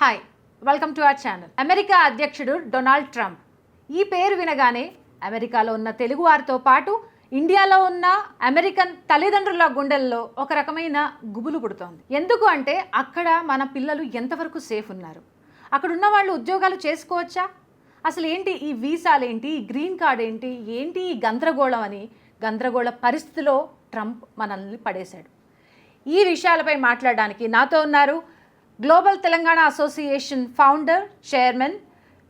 Hi, welcome to our channel. America అధ్యక్షుడు Donald Trump. ఈ పేరు వినగానే అమెరికాలో ఉన్న తెలుగు వారితో పాటు ఇండియాలో ఉన్న అమెరికన్ తల్లిదండ్రుల గుండెల్లో ఒక రకమైన గుబులు పుడుతోంది. ఎందుకు అంటే అక్కడ మన పిల్లలు ఎంతవరకు సేఫ్ ఉన్నారు, అక్కడ ఉన్న వాళ్ళు ఉద్యోగాలు చేసుకోవచ్చా, అసలు ఏంటి ఈ వీసాలేంటి, ఈ గ్రీన్ కార్డ్ ఏంటి, ఏంటి ఈ గందరగోళం అని గందరగోళ పరిస్థితిలో ట్రంప్ మనల్ని పడేశాడు. ఈ విషయాలపై మాట్లాడడానికి నాతో ఉన్నారు global Telangana association founder, chairman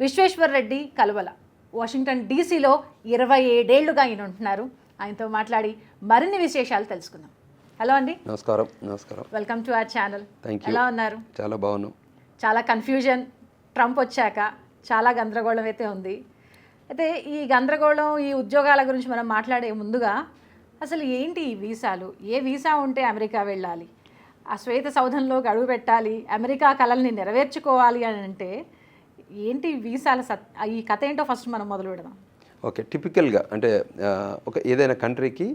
Vishweshwar Reddy Kalvala. Washington డీసీలో 27 ఏళ్లుగా ఈయన ఉంటున్నారు. ఆయనతో మాట్లాడి మరిన్ని విశేషాలు తెలుసుకుందాం. హలో అండి. నమస్కారం. Welcome to our channel. Thank you. ఎలా ఉన్నారు? చాలా బాగున్నాం. చాలా కన్ఫ్యూజన్ ట్రంప్ వచ్చాక చాలా గందరగోళం అయితే ఉంది. అయితే ఈ గందరగోళం, ఈ ఉద్యోగాల గురించి మనం మాట్లాడే ముందుగా అసలు ఏంటి ఈ వీసాలు, ఏ వీసా ఉంటే అమెరికా వెళ్ళాలి, ఆ శ్వేత సౌధంలోకి అడుగు పెట్టాలి, అమెరికా కళల్ని నెరవేర్చుకోవాలి అని అంటే ఏంటి వీసాల ఈ కథ ఏంటో ఫస్ట్ మనం మొదలు పెడదాం. ఓకే, టిపికల్గా అంటే ఒక ఏదైనా కంట్రీకి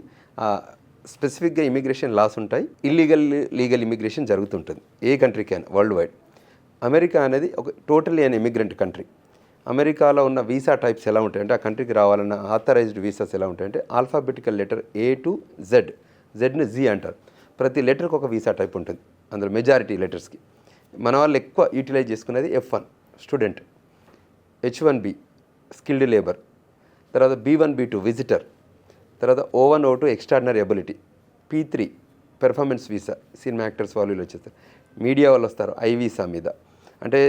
స్పెసిఫిక్గా ఇమిగ్రేషన్ లాస్ ఉంటాయి. లీగల్ ఇమిగ్రేషన్ జరుగుతుంటుంది ఏ కంట్రీకి అయినా వరల్డ్ వైడ్. అమెరికా అనేది ఒక టోటలీ అన్ ఇమిగ్రెంట్ కంట్రీ. అమెరికాలో ఉన్న వీసా టైప్స్ ఎలా ఉంటాయంటే, ఆ కంట్రీకి రావాలన్న ఆథరైజ్డ్ వీసాస్ ఎలా ఉంటాయంటే, alphabetical letter A to Z, జెడ్ని జీ అంటారు. ప్రతి లెటర్కి ఒక వీసా టైప్ ఉంటుంది. అందులో మెజారిటీ లెటర్స్కి మన వాళ్ళు ఎక్కువ యూటిలైజ్ చేసుకునేది F1 student, H1B skilled labour, తర్వాత B1 B2 విజిటర్, తర్వాత O1 O2 extraordinary ability, P3 performance visa, cinema actors వాళ్ళు వచ్చేస్తారు, మీడియా వాళ్ళు వస్తారు ఐ వీసా మీద. అంటే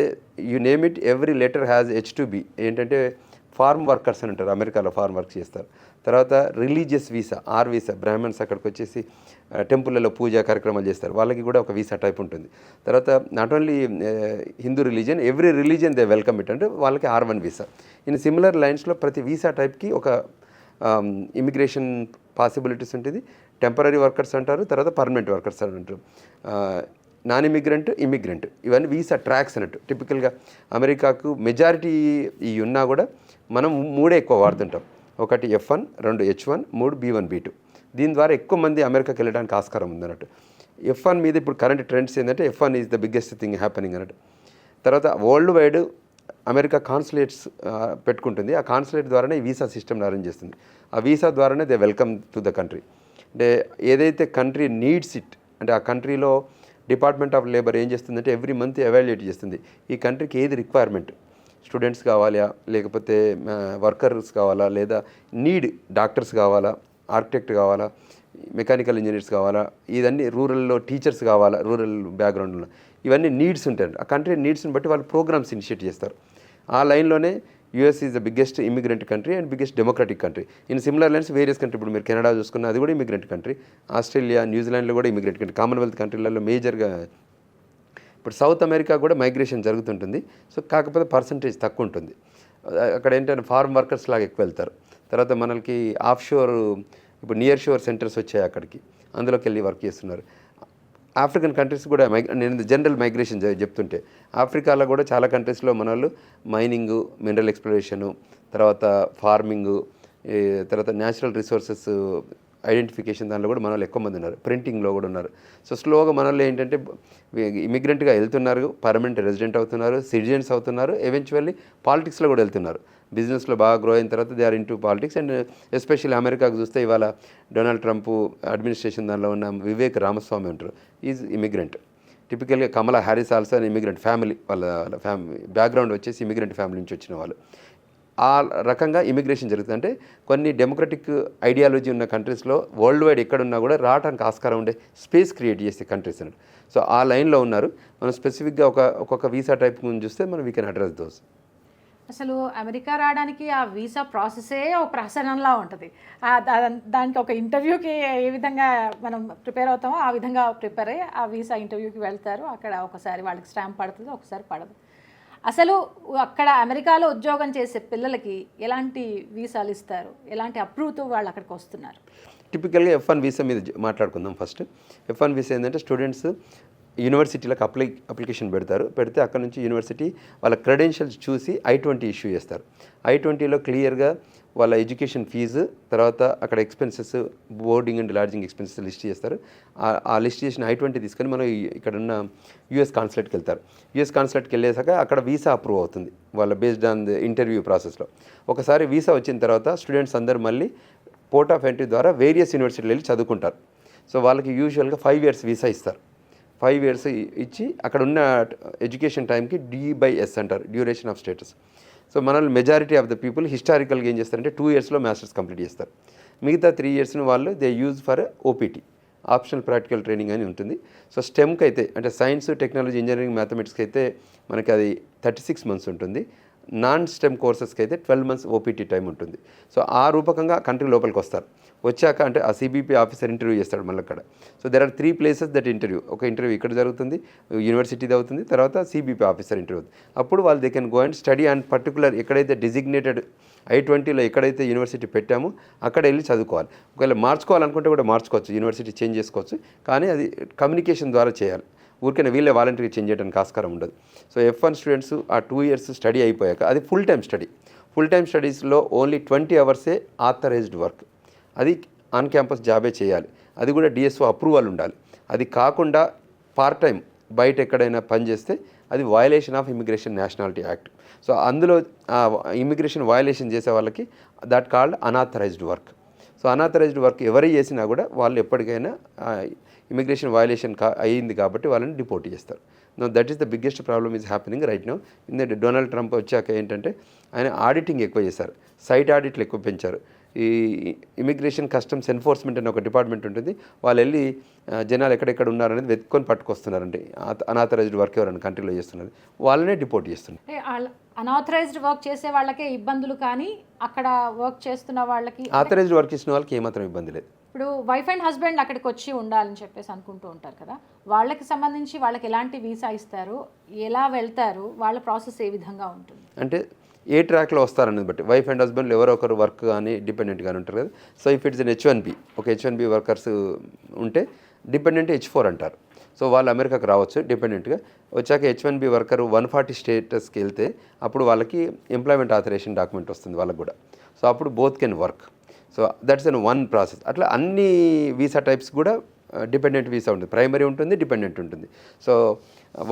you name it, every letter has H2B ఏంటంటే ఫార్మ్ వర్కర్స్ అని అంటారు, అమెరికాలో ఫార్మ్ వర్క్ చేస్తారు. తర్వాత religious visa, R visa, Brahmins అక్కడికి వచ్చేసి టెంపుల్లో పూజా కార్యక్రమాలు చేస్తారు, వాళ్ళకి కూడా ఒక వీసా టైప్ ఉంటుంది. తర్వాత not only Hindu religion, every religion they welcome it అంటే వాళ్ళకి R1 వీసా. ఇన్ సిమిలర్ లైన్స్లో ప్రతి వీసా టైప్కి ఒక ఇమిగ్రేషన్ పాసిబిలిటీస్ ఉంటుంది. టెంపరీ వర్కర్స్ అంటారు, తర్వాత పర్మనెంట్ వర్కర్స్ అంటారు, నాన్ ఇమిగ్రెంట్, ఇమిగ్రెంట్, ఇవన్నీ వీసా ట్రాక్స్ అన్నట్టు. టిపికల్గా అమెరికాకు మెజారిటీ ఈ ఉన్నా కూడా మనం 3 ఎక్కువ వాడుతుంటాం. ఒకటి F1, 2 H1, 3 B1 B2. దీని ద్వారా ఎక్కువ మంది అమెరికాకి వెళ్ళడానికి ఆస్కారం ఉందన్నట్టు. F1 మీద ఇప్పుడు కరెంట్ ట్రెండ్స్ ఏంటంటే F1 is the biggest thing happening అన్నట్టు. తర్వాత వరల్డ్ వైడ్ అమెరికా కాన్సులేట్స్ పెట్టుకుంటుంది. ఆ కాన్సులేట్ ద్వారానే ఈ వీసా సిస్టమ్ని అరేంజ్ చేస్తుంది. ఆ వీసా ద్వారానే they welcome to the country. అంటే ఏదైతే కంట్రీ నీడ్స్ ఇట్, అంటే ఆ కంట్రీలో డిపార్ట్మెంట్ ఆఫ్ లేబర్ ఏం చేస్తుందంటే ఎవ్రీ మంత్ ఎవాల్యుయేట్ చేస్తుంది ఈ కంట్రీకి ఏది రిక్వైర్మెంట్, స్టూడెంట్స్ కావాలా, లేకపోతే వర్కర్స్ కావాలా, లేదా నీడ్ డాక్టర్స్ కావాలా, ఆర్కిటెక్ట్ కావాలా, మెకానికల్ ఇంజనీర్స్ కావాలా, ఇవన్నీ రూరల్లో టీచర్స్ కావాలా, రూరల్ బ్యాక్గ్రౌండ్లో ఇవన్నీ నీడ్స్ ఉంటాయి. ఆ కంట్రీ నీడ్స్ని బట్టి వాళ్ళు ప్రోగ్రామ్స్ ఇనిషియేట్ చేస్తారు. ఆ లైన్లోనే US is the biggest immigrant country and biggest democratic country. In similar lines various country, ఇప్పుడు మీరు కెనడా చూసుకున్న అది కూడా ఇమిగ్రెంట్ కంట్రీ, ఆస్ట్రేలియా, న్యూజిలాండ్లో కూడా ఇమిగ్రెంట్ కంట్రీ, కామన్వెల్త్ కంట్రీలలో మేజర్గా. ఇప్పుడు సౌత్ అమెరికా కూడా మైగ్రేషన్ జరుగుతుంటుంది. సో కాకపోతే పర్సంటేజ్ తక్కువ ఉంటుంది. అక్కడ ఏంటంటే ఫార్మ్ వర్కర్స్ లాగా ఎక్కువ వెళ్తారు. తర్వాత మనకి ఆఫ్ షోర్, ఇప్పుడు నియర్ షోర్ సెంటర్స్ వచ్చాయి, అక్కడికి అందులోకి వెళ్ళి వర్క్ చేస్తున్నారు. ఆఫ్రికన్ కంట్రీస్ కూడా నేను జనరల్ మైగ్రేషన్ చెప్తుంటే, ఆఫ్రికాలో కూడా చాలా కంట్రీస్లో మన వాళ్ళు మైనింగు, మినరల్ ఎక్స్ప్లోరేషను, తర్వాత ఫార్మింగు, తర్వాత న్యాచురల్ రిసోర్సెస్ ఐడెంటిఫికేషన్, దాంట్లో కూడా మన వాళ్ళు ఎక్కువ మంది ఉన్నారు. ప్రింటింగ్లో కూడా ఉన్నారు. సో స్లోగా మన వాళ్ళు ఏంటంటే ఇమిగ్రెంట్గా వెళ్తున్నారు, పర్మనెంట్ రెసిడెంట్ అవుతున్నారు, సిటిజన్స్ అవుతున్నారు, ఎవెన్చువల్లీ పాలిటిక్స్లో కూడా వెళ్తున్నారు. బిజినెస్లో బాగా గ్రో అయిన తర్వాత they are into politics. And especially అమెరికాకు చూస్తే ఇవాళ డొనాల్డ్ ట్రంప్ అడ్మినిస్ట్రేషన్ దానిలో ఉన్న వివేక్ రామస్వామి ఉంటారు, ఈజ్ ఇమిగ్రెంట్. టిపికల్గా కమలా హ్యారిస్ ఆల్సో అని ఇమిగ్రెంట్ ఫ్యామిలీ, వాళ్ళ ఫ్యామిలీ బ్యాక్గ్రౌండ్ వచ్చేసి ఇమిగ్రెంట్ ఫ్యామిలీ నుంచి వచ్చిన వాళ్ళు. ఆ రకంగా ఇమిగ్రేషన్ జరుగుతుంది. అంటే కొన్ని డెమోక్రటిక్ ఐడియాలజీ ఉన్న కంట్రీస్లో వరల్డ్ వైడ్ ఎక్కడున్నా కూడా రావడానికి ఆస్కారం ఉండే స్పేస్ క్రియేట్ చేసే కంట్రీస్ అన్నట్టు. సో ఆ లైన్లో ఉన్నారు. మనం స్పెసిఫిక్గా ఒక్కొక్క వీసా టైప్ గురించి చూస్తే మనం వీ కెన్ అడ్రస్ దోస్. అసలు అమెరికా రావడానికి ఆ వీసా ప్రాసెసే ఒక ప్రహసనంలా ఉంటుంది. దానికి ఒక ఇంటర్వ్యూకి ఏ విధంగా మనం ప్రిపేర్ అవుతామో ఆ విధంగా ప్రిపేర్ అయ్యి ఆ వీసా ఇంటర్వ్యూకి వెళ్తారు. అక్కడ ఒకసారి వాళ్ళకి స్టాంప్ పడుతుంది, ఒకసారి పడదు. అసలు అక్కడ అమెరికాలో ఉద్యోగం చేసే పిల్లలకి ఎలాంటి వీసాలు ఇస్తారు, ఎలాంటి అప్రూవ్తో వాళ్ళు అక్కడికి వస్తున్నారు? టిపికల్గా F1 వీసా మీద మాట్లాడుకుందాం ఫస్ట్. F1 వీసా ఏంటంటే స్టూడెంట్స్ యూనివర్సిటీలకు అప్లికేషన్ పెడితే అక్కడ నుంచి యూనివర్సిటీ వాళ్ళ క్రెడెన్షియల్స్ చూసి I-20 ఇష్యూ చేస్తారు. I-20లో క్లియర్గా వాళ్ళ ఎడ్యుకేషన్ ఫీజు, తర్వాత అక్కడ expenses, boarding and lodging expenses list చేస్తారు. ఆ లిస్ట్ చేసిన I-20 తీసుకొని మనం ఇక్కడ ఉన్న యూఎస్ కాన్సులేట్కి వెళ్తారు. యూఎస్ కాన్సులేట్కి వెళ్ళేసాక అక్కడ వీసా అప్రూవ్ అవుతుంది వాళ్ళ బేస్డ్ ఆన్ ది ఇంటర్వ్యూ ప్రాసెస్లో. ఒకసారి వీసా వచ్చిన తర్వాత స్టూడెంట్స్ అందరూ మళ్ళీ పోర్ట్ ఆఫ్ ఎంట్రీ ద్వారా వేరియస్ యూనివర్సిటీలు వెళ్ళి చదువుకుంటారు. సో వాళ్ళకి యూజువల్గా 5 years వీసా ఇస్తారు. 5 years ఇచ్చి అక్కడ ఉన్న ఎడ్యుకేషన్ టైంకి D/S అంటారు, డ్యూరేషన్ ఆఫ్ స్టేటస్. సో మనల్ని మెజారిటీ ఆఫ్ ద పీపుల్ హిస్టారికల్గా ఏం చేస్తారంటే 2 yearsలో మాస్టర్స్ కంప్లీట్ చేస్తారు. మిగతా 3 yearsని వాళ్ళు they use for OPT, optional practical training అని ఉంటుంది. సో స్టెమ్కి అయితే అంటే సైన్స్, టెక్నాలజీ, ఇంజనీరింగ్, మ్యాథమెటిక్స్కి అయితే మనకి అది 36 months ఉంటుంది. నాన్ స్టెమ్ కోర్సెస్కి అయితే 12 months OPT టైం ఉంటుంది. సో ఆ రూపకంగా కంట్రీ లోపలికి వస్తారు. వచ్చాక అంటే ఆ CBP ఆఫీసర్ ఇంటర్వ్యూ చేస్తాడు మళ్ళీ అక్కడ. So there are 3 places that interview. ఒక ఇంటర్వ్యూ ఇక్కడ జరుగుతుంది, యూనివర్సిటీది అవుతుంది, తర్వాత CBP ఆఫీసర్ ఇంటర్వ్యూ అవుతుంది. అప్పుడు వాళ్ళు they can go and study and particular ఎక్కడైతే డిజిగ్నేటెడ్ I-20లో ఎక్కడైతే యూనివర్సిటీ పెట్టామో అక్కడ వెళ్ళి చదువుకోవాలి. ఒకవేళ మార్చుకోవాలనుకుంటే కూడా మార్చుకోవచ్చు, యూనివర్సిటీ చేంజ్ చేసుకోవచ్చు, కానీ అది కమ్యూనికేషన్ ద్వారా చేయాలి. ఊరికైనా వీళ్ళే వాలంటరీ చేంజ్ చేయడానికి ఆస్కారం ఉండదు. సో F1 స్టూడెంట్స్ ఆ 2 years స్టడీ అయిపోయాక అది full time study. Full time స్టడీస్లో ఓన్లీ 20 hours ఆథరైజ్డ్ వర్క్, అది ఆన్ క్యాంపస్ జాబే చేయాలి. అది కూడా DSO అప్రూవల్ ఉండాలి. అది కాకుండా పార్ట్ టైం బయట ఎక్కడైనా పనిచేస్తే అది violation of immigration nationality act. So అందులో ఇమిగ్రేషన్ వయలేషన్ చేసే వాళ్ళకి that called unauthorised work. So unauthorised work ఎవరు చేసినా కూడా వాళ్ళు ఎప్పటికైనా ఇమిగ్రేషన్ వయలేషన్ అయ్యింది కాబట్టి వాళ్ళని డిపోర్ట్ చేస్తారు. No that is the biggest problem is happening right now. ఇందంటే డొనాల్డ్ ట్రంప్ వచ్చాక ఏంటంటే ఆయన ఆడిటింగ్ ఎక్కువ చేశారు, సైట్ ఆడిట్లు ఎక్కువ పెంచారు. ఈ ఇమిగ్రేషన్ కస్టమ్స్ ఎన్ఫోర్స్మెంట్ అనే ఒక డిపార్ట్మెంట్ ఉంటుంది, వాళ్ళు వెళ్ళి జనాలు ఎక్కడెక్కడ ఉన్నారనేది వెతుక్కొని పట్టుకొస్తున్నారండి. అనాథరైజ్డ్ వర్క్ ఎవరైనా కంట్రీలో చేస్తున్నారు వాళ్ళనే డిపోర్ట్ చేస్తున్నారు. అనాథరైజ్డ్ వర్క్ చేసే వాళ్ళకే ఇబ్బందులు, కానీ అక్కడ వర్క్ చేస్తున్న వాళ్ళకి, ఆథరైజ్డ్ వర్క్ చేసిన వాళ్ళకి ఏమాత్రం ఇబ్బంది లేదు. ఇప్పుడు వైఫ్ అండ్ హస్బెండ్ అక్కడికి వచ్చి ఉండాలని చెప్పేసి అనుకుంటూ ఉంటారు కదా, వాళ్ళకి సంబంధించి వాళ్ళకి ఎలాంటి వీసా ఇస్తారు, ఎలా వెళ్తారు, వాళ్ళ ప్రాసెస్ ఏ విధంగా ఉంటుంది? అంటే ఏ ట్రాక్లో వస్తారనేది బట్టి వైఫ్ అండ్ హస్బెండ్ ఎవరో ఒకరు వర్క్ కానీ డిపెండెంట్ కానీ ఉంటారు కదా. So if it's an H1B, ఒక H1B వర్కర్స్ ఉంటే డిపెండెంట్ H4 అంటారు. సో వాళ్ళు అమెరికాకు రావచ్చు డిపెండెంట్గా. వచ్చాక H1B వర్కర్ 140 స్టేటస్కి వెళ్తే అప్పుడు వాళ్ళకి ఎంప్లాయ్మెంట్ ఆథరైజేషన్ డాక్యుమెంట్ వస్తుంది వాళ్ళకు కూడా. సో అప్పుడు both can work. So that's an one process. అట్లా అన్ని వీసా టైప్స్ కూడా డిపెండెంట్ వీసా ఉంటుంది, ప్రైమరీ ఉంటుంది, డిపెండెంట్ ఉంటుంది. సో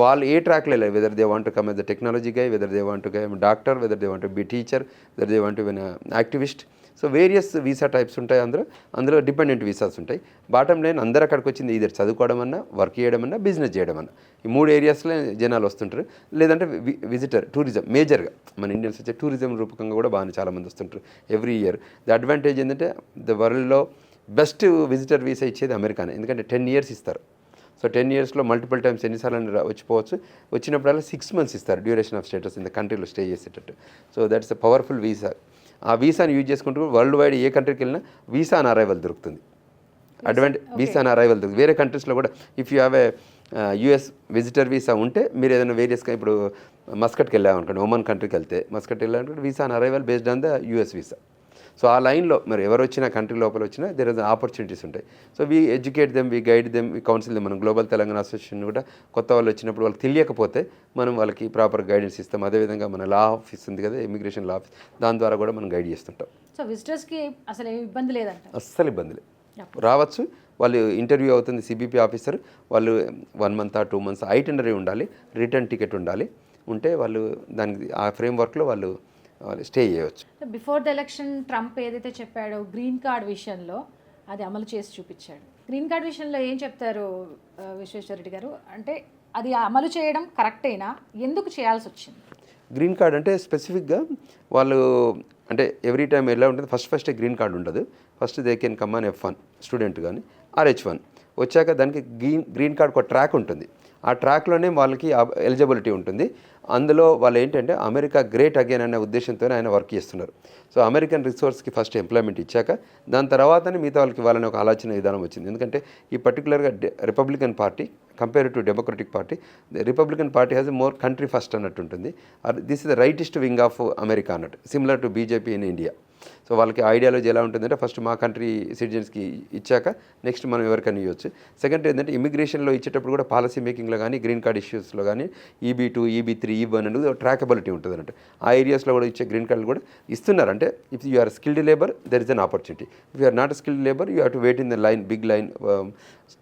వాళ్ళు ఏ ట్రాక్లో వెళ్ళారు, whether they want to come as the technology guy, whether they want to come doctor, whether they want to be teacher, whether they want to be activist. So various visa types ఉంటాయి, అందులో dependent visas ఉంటాయి. Bottom line అందరూ అక్కడికి వచ్చింది ఇద్దరు చదువుకోవడం అన్నా, work చేయడం అన్నా, బిజినెస్ చేయడం అన్నా. ఈ 3 areasలో జనాలు వస్తుంటారు. లేదంటే విజిటర్ టూరిజం మేజర్గా మన ఇండియన్స్ వచ్చే టూరిజం రూపకంగా కూడా బాగానే చాలామంది వస్తుంటారు ఎవ్రీ ఇయర్. ద అడ్వాంటేజ్ ఏంటంటే ద వరల్డ్లో బెస్ట్ విజిటర్ వీసా ఇచ్చేది అమెరికానే, ఎందుకంటే 10 years ఇస్తారు. సో 10 yearsలో మల్టిపుల్ టైమ్స్ ఎన్నిసార్లు వచ్చిపోవచ్చు. వచ్చినప్పుడల్లా 6 months ఇస్తారు duration of status in the కంట్రీలో స్టే చేసేటట్టు. So that's a powerful visa. ఆ వీసాని యూజ్ చేసుకుంటూ వరల్డ్ వైడ్ ఏ కంట్రీకి వెళ్ళినా వీసా ఆన్ అరైవల్ దొరుకుతుంది. వీసా ఆన్ అరైవల్ దొరుకుతుంది. వేరే కంట్రీస్లో కూడా if you have a US visitor visa ఉంటే మీరు ఏదైనా వేరియస్గా ఇప్పుడు మస్కట్కి వెళ్ళామనుకోండి, ఒమన్ కంట్రీకి వెళ్తే మస్కట్ వెళ్ళాలనుకుంటే visa on arrival based on the US visa. So ఆ లైన్లో మరి ఎవరు వచ్చినా కంట్రీ లోపల వచ్చినా దేర్ ఆర్ ఆపర్చునిటీస్ ఉంటాయి. So we educate them, we guide them, we counsel them. మనం గ్లోబల్ తెలంగాణ అసోసియేషన్ కూడా కొత్త వాళ్ళు వచ్చినప్పుడు వాళ్ళకి తెలియకపోతే మనం వాళ్ళకి ప్రాపర్ గైడెన్స్ ఇస్తాం. అదేవిధంగా మన లా ఆఫీస్ ఉంది కదా, ఇమిగ్రేషన్ లా ఆఫీస్, దాని ద్వారా కూడా మనం గైడ్ చేస్తుంటాం. సో విజిటర్స్కి అసలు ఏమి ఇబ్బంది లేదంట? అస్సలు ఇబ్బంది లేదు, రావచ్చు. వాళ్ళు ఇంటర్వ్యూ అవుతుంది CBP ఆఫీసర్, వాళ్ళు 1 month or 2 months ఐటెనరీ ఉండాలి, రిటర్న్ టికెట్ ఉండాలి. ఉంటే వాళ్ళు దానికి ఆ ఫ్రేమ్వర్క్లో వాళ్ళు స్టే చేయవచ్చు. బిఫోర్ ద ఎలక్షన్ ట్రంప్ ఏదైతే చెప్పాడో గ్రీన్ కార్డ్ విషయంలో అది అమలు చేసి చూపించాడు. గ్రీన్ కార్డ్ విషయంలో ఏం చెప్తారు విశ్వేశ్వరరెడ్డి గారు? అంటే అది అమలు చేయడం కరెక్టేనా, ఎందుకు చేయాల్సి వచ్చింది? గ్రీన్ కార్డ్ అంటే స్పెసిఫిక్గా వాళ్ళు అంటే ఎవ్రీ టైం ఎలా ఉంటుంది, ఫస్ట్ గ్రీన్ కార్డ్ ఉండదు. First they can come on F1 student కానీ ఆర్ H1 వచ్చాక దానికి గ్రీన్ కార్డ్ ఒక ట్రాక్ ఉంటుంది. ఆ ట్రాక్లోనే వాళ్ళకి ఎలిజిబిలిటీ ఉంటుంది. అందులో వాళ్ళు ఏంటంటే అమెరికా గ్రేట్ అగైన్ అనే ఉద్దేశంతోనే ఆయన వర్క్ చేస్తున్నారు. సో అమెరికన్ రిసోర్స్కి ఫస్ట్ ఎంప్లాయ్మెంట్ ఇచ్చాక దాని తర్వాతనే మిగతా వాళ్ళకి వాళ్ళని ఒక ఆలోచన విధానం వచ్చింది. ఎందుకంటే ఈ పర్టికులర్గా Republican party compare to Democratic party, Republican party has a more country first అన్నట్టు ఉంటుంది. This is the rightest wing of America అన్నట్టు, similar to BJP in India. So వాళ్ళకి ఐడియాలజీ ఎలా ఉంటుందంటే ఫస్ట్ మా కంట్రీ సిటిజన్స్కి ఇచ్చాక నెక్స్ట్ మనం ఎవరికైనా ఇవ్వచ్చు. సెకండ్ ఏంటంటే ఇమిగ్రేషన్లో ఇచ్చేటప్పుడు కూడా పాలసీ మేకింగ్లో కానీ గ్రీన్ కార్డ్ ఇష్యూస్లో కానీ EB2, EB3, E1 అనేది ట్రాకబిలిటీ ఉంటుంది అన్నట్టు. ఆ ఏరియాస్లో కూడా ఇచ్చే గ్రీన్ కార్డులు కూడా ఇస్తున్నారు. అంటే if you are skilled labour there is an opportunity, if you are not skilled labour you have to wait in the line, big line.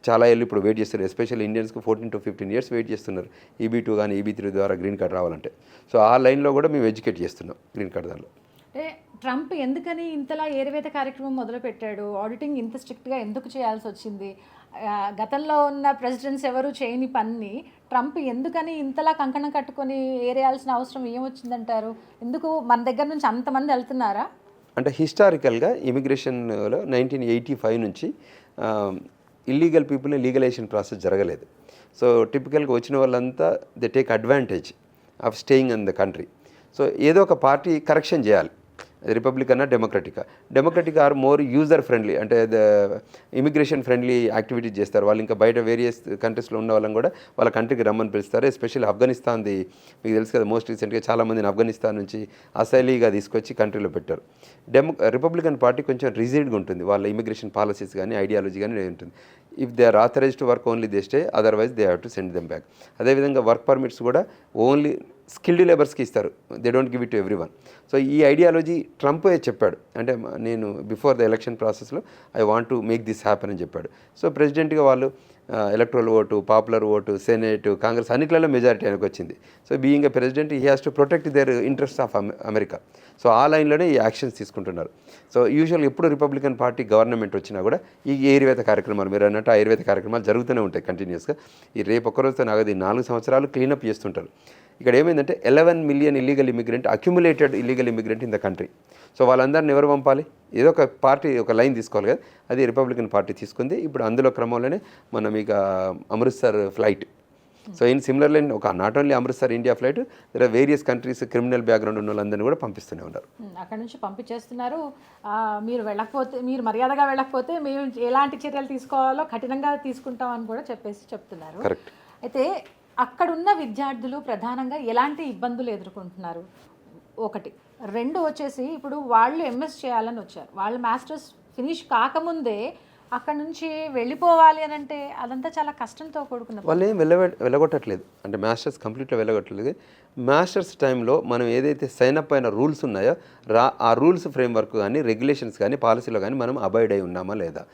చాలా ఏళ్ళు ఇప్పుడు వెయిట్ చేస్తారు, ఎస్పెషల్లీ ఇండియన్స్కి 14 to 15 years వెయిట్ చేస్తున్నారు EB2 కానీ EB3 ద్వారా green card రావాలంటే. So ఆ లైన్లో కూడా మేము ఎడ్యుకేట్ చేస్తున్నాం గ్రీన్ కార్డ్ దానిలో. అంటే ట్రంప్ ఎందుకని ఇంతలా ఏరివేత కార్యక్రమం మొదలుపెట్టాడు? ఆడిటింగ్ ఇంత స్ట్రిక్ట్గా ఎందుకు చేయాల్సి వచ్చింది? గతంలో ఉన్న ప్రెసిడెంట్స్ ఎవరు చేయని పని ట్రంప్ ఎందుకని ఇంతలా కంకణం కట్టుకొని ఏరేయాల్సిన అవసరం ఏమొచ్చిందంటారు? ఎందుకు మన దగ్గర నుంచి అంతమంది వెళ్తున్నారా? అంటే హిస్టారికల్గా ఇమిగ్రేషన్లో 1985 నుంచి ఇల్లీగల్ పీపుల్ని లీగలైజేషన్ ప్రాసెస్ జరగలేదు. సో టిపికల్గా వచ్చిన వాళ్ళంతా they take advantage of staying in the country. So ఏదో ఒక పార్టీ కరెక్షన్ చేయాలి, Republican Democratic or more user friendly, అంటే ఇమిగ్రేషన్ ఫ్రెండ్లీ యాక్టివిటీస్ చేస్తారు వాళ్ళు. ఇంకా బయట వేరియస్ కంట్రీస్లో ఉన్న వాళ్ళని కూడా వాళ్ళ కంట్రీకి రమ్మని పిలుస్తారు. ఎస్పెషల్లీ ఆఫ్ఘనిస్తాన్ది మీకు తెలుసు కదా, మోస్ట్ రీసెంట్గా చాలామందిని ఆఫ్ఘనిస్తాన్ నుంచి అసైలీగా తీసుకొచ్చి కంట్రీలో పెట్టారు. రిపబ్లికన్ పార్టీ కొంచెం రిజిడ్గా ఉంటుంది, వాళ్ళ ఇమిగ్రేషన్ పాలసీస్ కానీ ఐడియాలజీ కానీ ఉంటుంది. If they are authorized to work only they stay, otherwise they have to send them back. అదేవిధంగా వర్క్ పర్మిట్స్ కూడా ఓన్లీ స్కిల్డ్ లేబర్స్కి ఇస్తారు, they don't give it to everyone. So ఈ ideology Trump చెప్పాడు, అంటే నేను బిఫోర్ ద ఎలక్షన్ ప్రాసెస్లో I want to make this happen అని చెప్పాడు. సో ప్రెసిడెంట్గా వాళ్ళు electoral vote, popular vote, Senate, Congress అన్నిట్లలో మెజారిటీ ఆయనకు వచ్చింది. So being a president he has to protect their interest of America. So ఆ లైన్లోనే ఈ యాక్షన్స్ తీసుకుంటున్నారు. సో యూజువల్ ఎప్పుడు రిపబ్లికన్ పార్టీ గవర్నమెంట్ వచ్చినా కూడా ఈ ఏరివేత కార్యక్రమాలు మీరు అన్నట్టు ఆయుర్వేద కార్యక్రమాలు జరుగుతూనే ఉంటాయి కంటిన్యూస్గా. ఈ రేపు ఒక్కరోజుతో నాగది 4 సంవత్సరాలు క్లీనప్ చేస్తుంటారు. ఇక్కడ ఏమైందంటే 11 million illegal immigrant, accumulated illegal immigrant in the country. So వాళ్ళందరిని ఎవరు పంపాలి? ఏదో ఒక పార్టీ ఒక లైన్ తీసుకోవాలి కదా, అది రిపబ్లికన్ పార్టీ తీసుకుంది. ఇప్పుడు అందులో క్రమంలోనే మనం ఇక Amritsar flight. So in similar line ఒక not only Amritsar India flight, there are various countries criminal background ఉన్న వాళ్ళందరినీ కూడా పంపిస్తూనే ఉన్నారు. అక్కడ నుంచి పంపించేస్తున్నారు. మీరు వెళ్ళకపోతే, మీరు మర్యాదగా వెళ్ళకపోతే మేము ఎలాంటి చర్యలు తీసుకోవాలో కఠినంగా తీసుకుంటామని కూడా చెప్తున్నారు. కరెక్ట్. అయితే అక్కడున్న విద్యార్థులు ప్రధానంగా ఎలాంటి ఇబ్బందులు ఎదుర్కొంటున్నారు? ఒకటి. 2 వచ్చేసి ఇప్పుడు వాళ్ళు ఎంఎస్ చేయాలని వచ్చారు, వాళ్ళు మాస్టర్స్ ఫినిష్ కాకముందే అక్కడ నుంచి వెళ్ళిపోవాలి అని అంటే అదంతా చాలా కష్టంతో కూడుకున్న. వాళ్ళు ఏం వెళ్ళగొట్టట్లేదు, అంటే మాస్టర్స్ కంప్లీట్గా వెళ్ళగొట్టలేదు. మాస్టర్స్ టైంలో మనం ఏదైతే సైన్ అప్ అయిన రూల్స్ ఉన్నాయో ఆ రూల్స్ ఫ్రేమ్వర్క్ కానీ రెగ్యులేషన్స్ కానీ పాలసీలో కానీ మనం అబాయిడ్ అయి ఉన్నామా లేదా?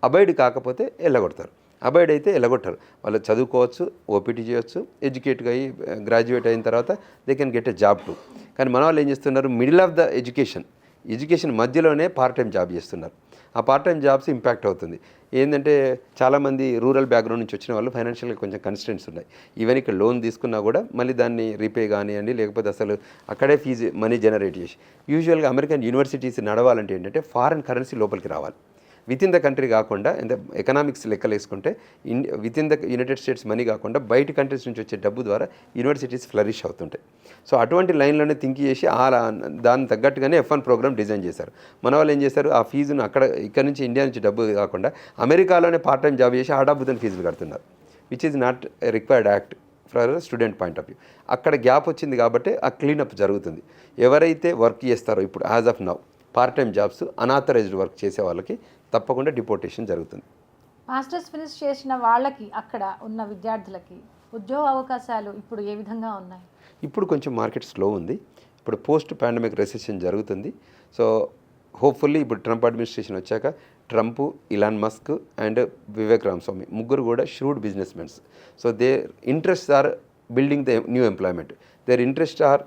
అబాయిడ్ కాకపోతే వెళ్ళగొడతారు, అబాయిడ్ అయితే వెళ్ళగొట్టరు. వాళ్ళు చదువుకోవచ్చు, ఓపీటీ చేయొచ్చు, ఎడ్యుకేట్గా అయ్యి గ్రాడ్యుయేట్ అయిన తర్వాత they can get a job to. కానీ మన వాళ్ళు ఏం చేస్తున్నారు, మిడిల్ ఆఫ్ ద ఎడ్యుకేషన్ మధ్యలోనే పార్ట్ టైం జాబ్ చేస్తున్నారు. ఆ పార్ట్ టైం జాబ్స్ ఇంపాక్ట్ అవుతుంది. ఏంటంటే చాలామంది రూరల్ బ్యాక్గ్రౌండ్ నుంచి వచ్చిన వాళ్ళు ఫైనాన్షియల్గా కొంచెం కన్స్టెంట్స్ ఉన్నాయి. ఈవెన్ ఇక్కడ లోన్ తీసుకున్నా కూడా మళ్ళీ దాన్ని రీపే కానివ్వండి, లేకపోతే అసలు అక్కడే ఫీజు మనీ జనరేట్ చేసి. యూజువల్గా అమెరికన్ యూనివర్సిటీస్ నడవాలంటే ఏంటంటే ఫారెన్ కరెన్సీ లోపలికి రావాలి, విత్ ఇన్ ద కంట్రీ కాకుండా. ఎంత ఎకనామిక్స్ లెక్కలు వేసుకుంటే with in the United states money కాకుండా బయట కంట్రీస్ నుంచి వచ్చే డబ్బు ద్వారా యూనివర్సిటీస్ ఫ్లరిష్ అవుతుంటాయి. సో అటువంటి లైన్లోనే థింక్ చేసి దాన్ని తగ్గట్టుగానే F1 ప్రోగ్రామ్ డిజైన్ చేశారు. మన వాళ్ళు ఏం చేశారు, ఆ ఫీజును ఇక్కడ నుంచి ఇండియా నుంచి డబ్బు కాకుండా అమెరికాలోనే పార్ట్ టైం జాబ్ చేసి ఆ డబ్బుతో ఫీజులు కడుతున్నారు, which is not required act for student point of view. అక్కడ గ్యాప్ వచ్చింది కాబట్టి ఆ క్లీనప్ జరుగుతుంది. ఎవరైతే వర్క్ చేస్తారో ఇప్పుడు as of now part time jobs unauthorised work చేసే వాళ్ళకి తప్పకుండా డిపోర్టేషన్ జరుగుతుంది. మాస్టర్స్ ఫినిష్ చేసిన వాళ్ళకి, అక్కడ ఉన్న విద్యార్థులకి ఉద్యోగ అవకాశాలు ఇప్పుడు ఏ విధంగా ఉన్నాయి? ఇప్పుడు కొంచెం మార్కెట్ స్లో ఉంది. ఇప్పుడు పోస్ట్ పాండమిక్ రెసెషన్ జరుగుతుంది. సో హోప్ఫుల్లీ ఇప్పుడు ట్రంప్ అడ్మినిస్ట్రేషన్ వచ్చాక Trump, Elon Musk and Vivek Ramaswamy ముగ్గురు కూడా shrewd business mens. So they interest are building the new employment, their interest are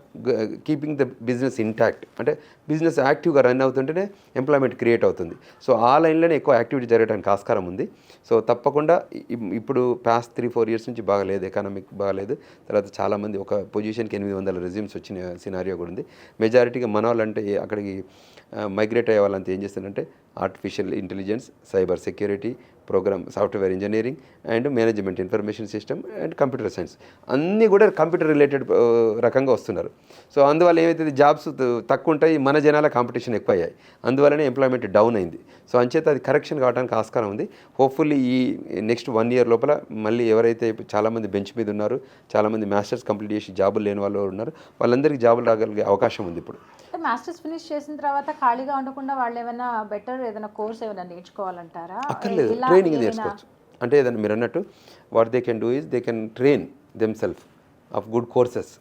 keeping the business intact. అంటే business యాక్టివ్గా run అవుతుంటేనే employment create అవుతుంది. So ఆ లైన్లోనే ఎక్కువ యాక్టివిటీ జరగడానికి ఆస్కారం ఉంది. సో తప్పకుండా ఇప్పుడు పాస్ట్ 3-4 years నుంచి బాగాలేదు, ఎకనామిక్ బాగాలేదు. తర్వాత చాలామంది ఒక పొజిషన్కి 800 రెజ్యూమ్స్ వచ్చిన సినారియో కూడా ఉంది. మెజారిటీగా మన వాళ్ళంటే అక్కడికి మైగ్రేట్ అయ్యే వాళ్ళంతా ఏం చేస్తారంటే artificial intelligence, cyber security, program software engineering and management, information system and computer science అన్నీ కూడా కంప్యూటర్ రిలేటెడ్ రకంగా వస్తున్నారు. సో అందువల్ల ఏమైతే జాబ్స్ తక్కువ ఉంటాయి, మన జనాల కాంపిటీషన్ ఎక్కువ అయ్యాయి, అందువల్లనే ఎంప్లాయ్మెంట్ డౌన్ అయింది. సో అంచేత అది కరెక్షన్ కావడానికి ఆస్కారం ఉంది. హోప్ఫుల్లీ ఈ నెక్స్ట్ 1 year లోపల మళ్ళీ ఎవరైతే చాలామంది బెంచ్ మీద ఉన్నారు, చాలామంది మాస్టర్స్ కంప్లీట్ చేసి జాబులు లేని వాళ్ళు ఉన్నారు, వాళ్ళందరికీ జాబులు రాగలిగే అవకాశం ఉంది ఇప్పుడు. మాస్టర్స్ ఫినిష్ చేసిన తర్వాత ఖాళీగా ఉండకుండా వాళ్ళు ఏమైనా బెటర్ ఏదైనా కోర్స్ ఏమైనా నేర్చుకోవాలంటారా? అక్కర్లేదు, ఇలా ట్రైనింగ్ ఏమైనా నేర్చుకోవచ్చు. అంటే ఏదైనా మీరు అన్నట్టు what they can do is they can train themselves of good courses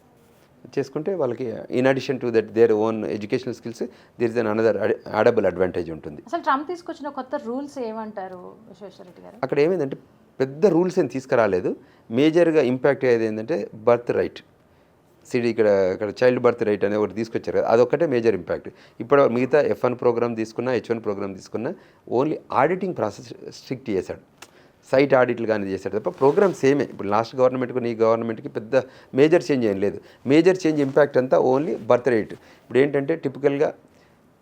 చేసుకుంటే వాళ్ళకి in addition to that their own educational skills there is an another addable advantage ఉంటుంది. అసలు ట్రంప్ తీసుకొచ్చిన కొత్త రూల్స్ ఏమంటారు విశ్వేశ్వరరెడ్డి గారు? అక్కడ ఏమైందంటే పెద్ద రూల్స్ ఏం తీసుకురాలేదు. మేజర్గా ఇంపాక్ట్ అయ్యేది ఏంటంటే బర్త్ రైట్, ఇక్కడ చైల్డ్ బర్త్ రైట్ అనేది ఒకటి తీసుకొచ్చారు కదా, అదొక్కటే మేజర్ ఇంపాక్ట్. ఇప్పుడు మిగతా F1 ప్రోగ్రామ్ తీసుకున్నా, H1 ప్రోగ్రామ్ తీసుకున్నా ఓన్లీ ఆడిటింగ్ ప్రాసెస్ స్ట్రిక్ట్ చేశాడు. సైట్ ఆడిట్లు కానీ చేశాడు తప్ప ప్రోగ్రామ్ సేమే. ఇప్పుడు లాస్ట్ గవర్నమెంట్కి ఈ గవర్నమెంట్కి పెద్ద మేజర్ చేంజ్ ఏం లేదు. మేజర్ చేంజ్ ఇంపాక్ట్ అంతా ఓన్లీ బర్త్ రేట్. ఇప్పుడు ఏంటంటే టిపికల్గా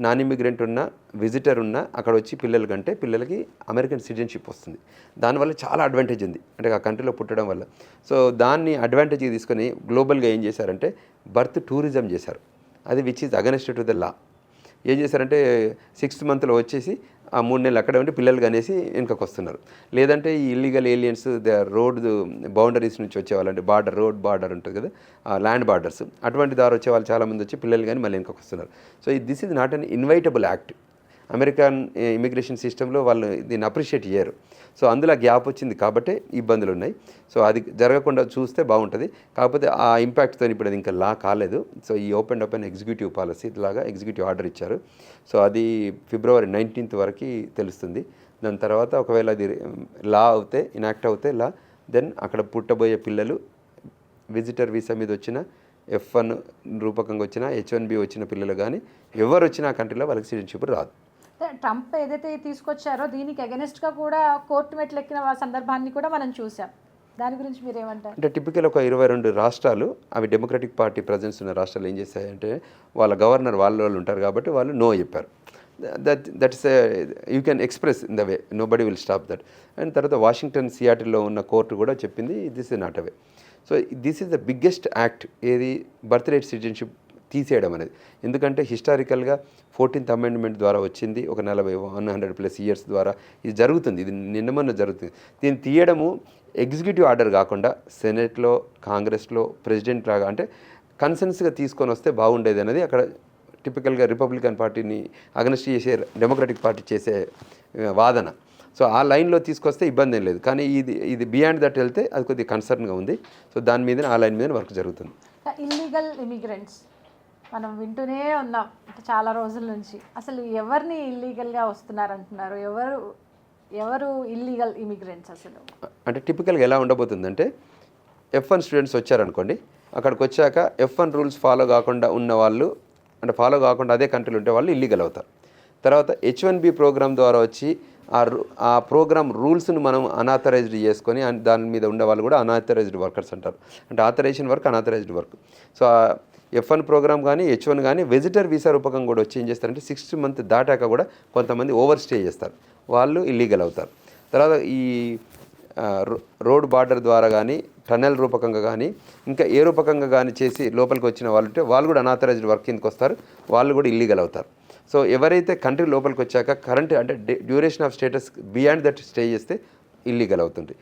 నాన్ ఇమిగ్రెంట్ ఉన్న విజిటర్ ఉన్న అక్కడ వచ్చి పిల్లల కంటే పిల్లలకి అమెరికన్ సిటిజన్షిప్ వస్తుంది. దానివల్ల చాలా అడ్వాంటేజ్ ఉంది, అంటే ఆ కంట్రీలో పుట్టడం వల్ల. సో దాన్ని అడ్వాంటేజ్గా తీసుకొని గ్లోబల్గా ఏం చేశారంటే బర్త్ టూరిజం చేశారు. అది which is against to the law. ఏం చేశారంటే 6th మంత్లో వచ్చేసి ఆ 3 నెలలు అక్కడే ఉండి పిల్లలు కనేసి వెనుకకు వస్తున్నారు. లేదంటే ఈ ఇల్లీగల్ ఏలియన్స్ రోడ్ బౌండరీస్ నుంచి వచ్చేవాళ్ళంటే రోడ్ బార్డర్ ఉంటుంది కదా, ల్యాండ్ బార్డర్స్, అటువంటి దారి వచ్చే వాళ్ళు చాలామంది వచ్చి పిల్లలు కానీ మళ్ళీ వెనుకకు వస్తున్నారు. So this is not an inevitable act. American immigration సిస్టంలో వాళ్ళు దీన్ని అప్రిషియేట్ చేయరు. సో అందులో గ్యాప్ వచ్చింది కాబట్టే ఇబ్బందులు ఉన్నాయి. సో అది జరగకుండా చూస్తే బాగుంటుంది. కాకపోతే ఆ ఇంపాక్ట్తో ఇప్పుడు అది ఇంకా లా కాలేదు. సో ఈ ఓపెన్ ఎగ్జిక్యూటివ్ పాలసీ లాగా ఎగ్జిక్యూటివ్ ఆర్డర్ ఇచ్చారు. సో అది February 19th వరకు తెలుస్తుంది. దాని తర్వాత ఒకవేళ అది లా అవుతే, ఇనాక్ట్ అవుతే లా, దెన్ అక్కడ పుట్టబోయే పిల్లలు విజిటర్ వీసా మీద వచ్చిన F1 రూపకంగా వచ్చిన H1B వచ్చిన పిల్లలు కానీ ఎవరు వచ్చినా ఆ కంట్రీలో వాళ్ళకి సిటిజన్షిప్ రాదు. ట్రంప్ ఏదైతే తీసుకొచ్చారో దీనికి అగెనిస్ట్గా కూడా కోర్టు మెట్లు ఎక్కిన సందర్భాన్ని కూడా మనం చూసాం. దాని గురించి మీరు ఏమంటారు? అంటే టిపికల్ ఒక 22 రాష్ట్రాలు, అవి డెమోక్రటిక్ పార్టీ ప్రజెన్స్ ఉన్న రాష్ట్రాలు ఏం చేశాయంటే వాళ్ళ గవర్నర్ వాళ్ళు ఉంటారు కాబట్టి వాళ్ళు నో చెప్పారు. That's you can express in the way, nobody will stop that. And తర్వాత వాషింగ్టన్ సియాటిల్లో ఉన్న కోర్టు కూడా చెప్పింది this is not away. So this is the biggest act, ఏది బర్త్ రైట్ సిటిజన్షిప్ తీసేయడం అనేది. ఎందుకంటే హిస్టారికల్గా 14th అమెండ్మెంట్ ద్వారా వచ్చింది, ఒక 100+ ఇయర్స్ ద్వారా ఇది జరుగుతుంది. ఇది నిన్న జరుగుతుంది. దీన్ని తీయడము ఎగ్జిక్యూటివ్ ఆర్డర్ కాకుండా సెనెట్లో, కాంగ్రెస్లో ప్రెసిడెంట్ లాగా అంటే కన్సెన్స్గా తీసుకొని వస్తే బాగుండేది అనేది అక్కడ టిపికల్గా రిపబ్లికన్ పార్టీని అగనెస్ట్ చేసే డెమోక్రటిక్ పార్టీ చేసే వాదన. సో ఆ లైన్లో తీసుకొస్తే ఇబ్బంది ఏం లేదు. కానీ ఇది బియాండ్ దట్ వెళ్తే అది కొద్దిగా కన్సర్న్గా ఉంది. సో దాని మీద ఆ లైన్ మీద వర్క్ జరుగుతుంది. ఇల్లీగల్ ఇమిగ్రెంట్స్ మనం వింటూనే ఉన్నాం చాలా రోజుల నుంచి. అసలు ఎవరిని ఇల్లీగల్గా వస్తున్నారంటున్నారు? ఎవరు ఇల్లీగల్ ఇమిగ్రెంట్స్ అసలు? అంటే టిపికల్గా ఎలా ఉండబోతుందంటే F1 స్టూడెంట్స్ వచ్చారనుకోండి, అక్కడికి వచ్చాక F1 రూల్స్ ఫాలో కాకుండా ఉన్న వాళ్ళు, అంటే ఫాలో కాకుండా అదే కంట్రీలో ఉంటే వాళ్ళు ఇల్లీగల్ అవుతారు. తర్వాత H1B ప్రోగ్రామ్ ద్వారా వచ్చి ఆ ప్రోగ్రామ్ రూల్స్ను మనం అనాథరైజ్డ్ చేసుకొని దాని మీద ఉండే వాళ్ళు కూడా అనాథరైజ్డ్ వర్కర్స్ అంటారు. అంటే authorization work, unauthorized work. So F1 program కానీ H1 కానీ విజిటర్ వీసా రూపకం కూడా వచ్చి ఏం చేస్తారంటే 6th మంత్ దాటాక కూడా కొంతమంది ఓవర్ స్టే చేస్తారు, వాళ్ళు ఇల్లీగల్ అవుతారు. తర్వాత ఈ రోడ్ బార్డర్ ద్వారా కానీ టనెల్ రూపకంగా కానీ ఇంకా ఏ రూపకంగా కానీ చేసి లోపలికి వచ్చిన వాళ్ళు ఉంటే వాళ్ళు కూడా అనాథరైజ్డ్ వర్క్ కిందకి వస్తారు, వాళ్ళు కూడా ఇల్లీగల్ అవుతారు. సో ఎవరైతే కంట్రీ లోపలికి వచ్చాక కరెంట్ అంటే duration of status beyond that stay చేస్తే ఇల్లీగల్ అవుతుంది.